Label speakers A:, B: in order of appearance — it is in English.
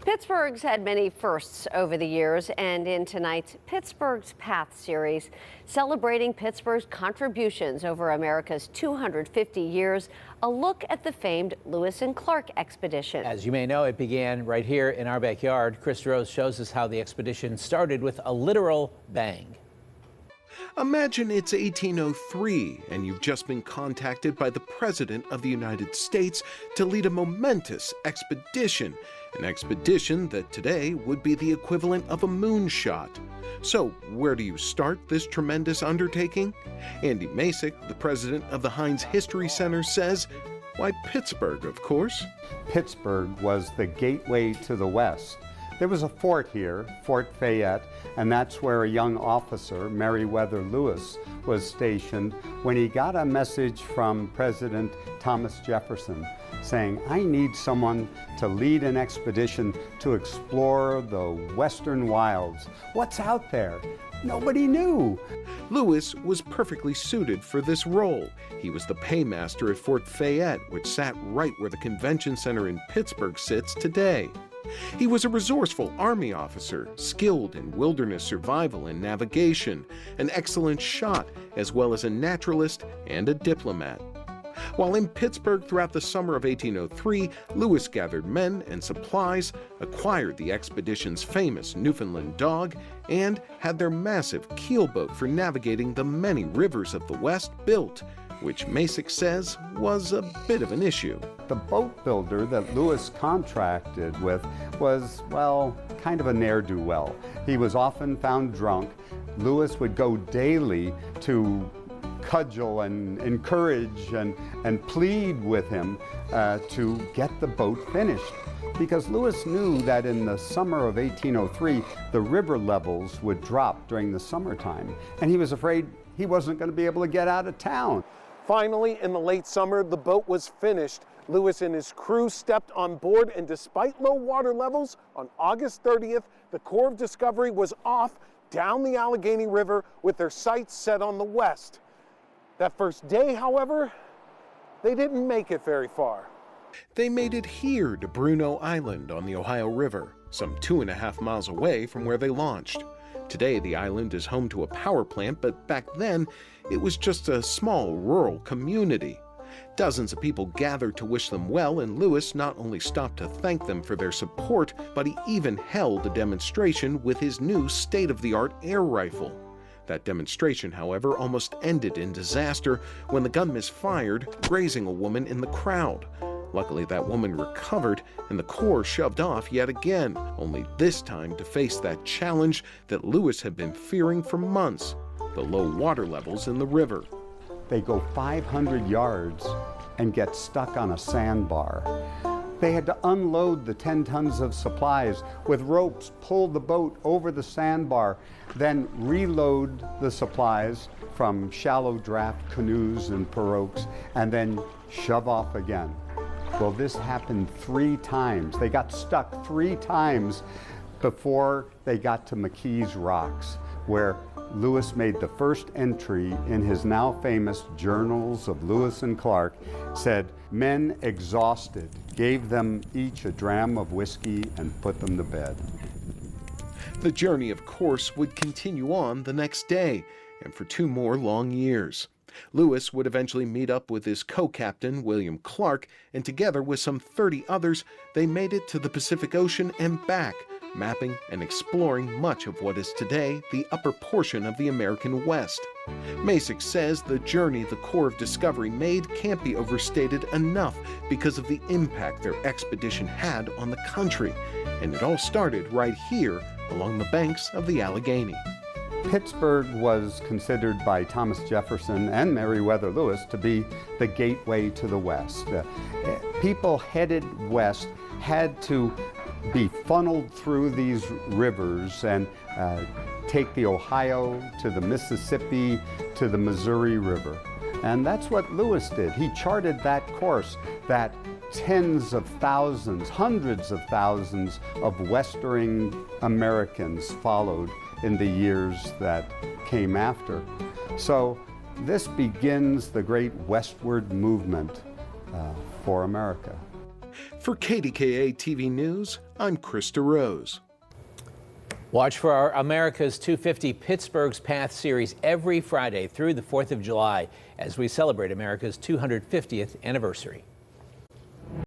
A: Pittsburgh's had many firsts over the years, and in tonight's Pittsburgh's Path series, celebrating Pittsburgh's contributions over America's 250 years, a look at the famed Lewis and Clark expedition.
B: As you may know, it began right here in our backyard. Chris Rose shows us how the expedition started with a literal bang.
C: Imagine it's 1803 and you've just been contacted by the President of the United States to lead a momentous expedition, an expedition that today would be the equivalent of a moonshot. So where do you start this tremendous undertaking? Andy Masick, the president of the Heinz History Center, says, why Pittsburgh, of course.
D: Pittsburgh was the gateway to the West. There was a fort here, Fort Fayette, and that's where a young officer, Meriwether Lewis, was stationed when he got a message from President Thomas Jefferson saying, I need someone to lead an expedition to explore the western wilds. What's out there? Nobody knew.
C: Lewis was perfectly suited for this role. He was the paymaster at Fort Fayette, which sat right where the convention center in Pittsburgh sits today. He was a resourceful Army officer, skilled in wilderness survival and navigation, an excellent shot, as well as a naturalist and a diplomat. While in Pittsburgh throughout the summer of 1803, Lewis gathered men and supplies, acquired the expedition's famous Newfoundland dog, and had their massive keelboat for navigating the many rivers of the West built, which Masick says was a bit of an issue.
D: The boat builder that Lewis contracted with was, well, kind of a ne'er-do-well. He was often found drunk. Lewis would go daily to cudgel and encourage and plead with him to get the boat finished. Because Lewis knew that in the summer of 1803, the river levels would drop during the summertime, and he was afraid he wasn't going to be able to get out of town.
E: Finally, in the late summer, the boat was finished. Lewis and his crew stepped on board, and despite low water levels, on August 30th, the Corps of Discovery was off down the Allegheny River with their sights set on the west. That first day, however, they didn't make it very far.
C: They made it here to Bruneau Island on the Ohio River, some 2.5 miles away from where they launched. Today, the island is home to a power plant, but back then, it was just a small rural community. Dozens of people gathered to wish them well, and Lewis not only stopped to thank them for their support, but he even held a demonstration with his new state-of-the-art air rifle. That demonstration, however, almost ended in disaster when the gun misfired, grazing a woman in the crowd. Luckily, that woman recovered, and the Corps shoved off yet again, only this time to face that challenge that Lewis had been fearing for months, the low water levels in the river.
D: They go 500 yards and get stuck on a sandbar. They had to unload the 10 tons of supplies with ropes, pull the boat over the sandbar, then reload the supplies from shallow draft canoes and pirogues, and then shove off again. Well, this happened 3 times. They got stuck 3 times before they got to McKee's Rocks, where Lewis made the first entry in his now famous Journals of Lewis and Clark, said, men exhausted, gave them each a dram of whiskey and put them to bed.
C: The journey, of course, would continue on the next day, and for 2 more long years. Lewis would eventually meet up with his co-captain, William Clark, and together with some 30 others, they made it to the Pacific Ocean and back, mapping and exploring much of what is today the upper portion of the American West. Masick says the journey the Corps of Discovery made can't be overstated enough because of the impact their expedition had on the country, and it all started right here along the banks of the Allegheny.
D: Pittsburgh was considered by Thomas Jefferson and Meriwether Lewis to be the gateway to the West. People headed west had to be funneled through these rivers and take the Ohio to the Mississippi to the Missouri River. And that's what Lewis did. He charted that course that tens of thousands, hundreds of thousands of westering Americans followed in the years that came after. So this begins the great westward movement for America.
C: For KDKA-TV News, I'm Krista Rose.
B: Watch for our America's 250 Pittsburgh's Path series every Friday through the 4th of July as we celebrate America's 250th anniversary.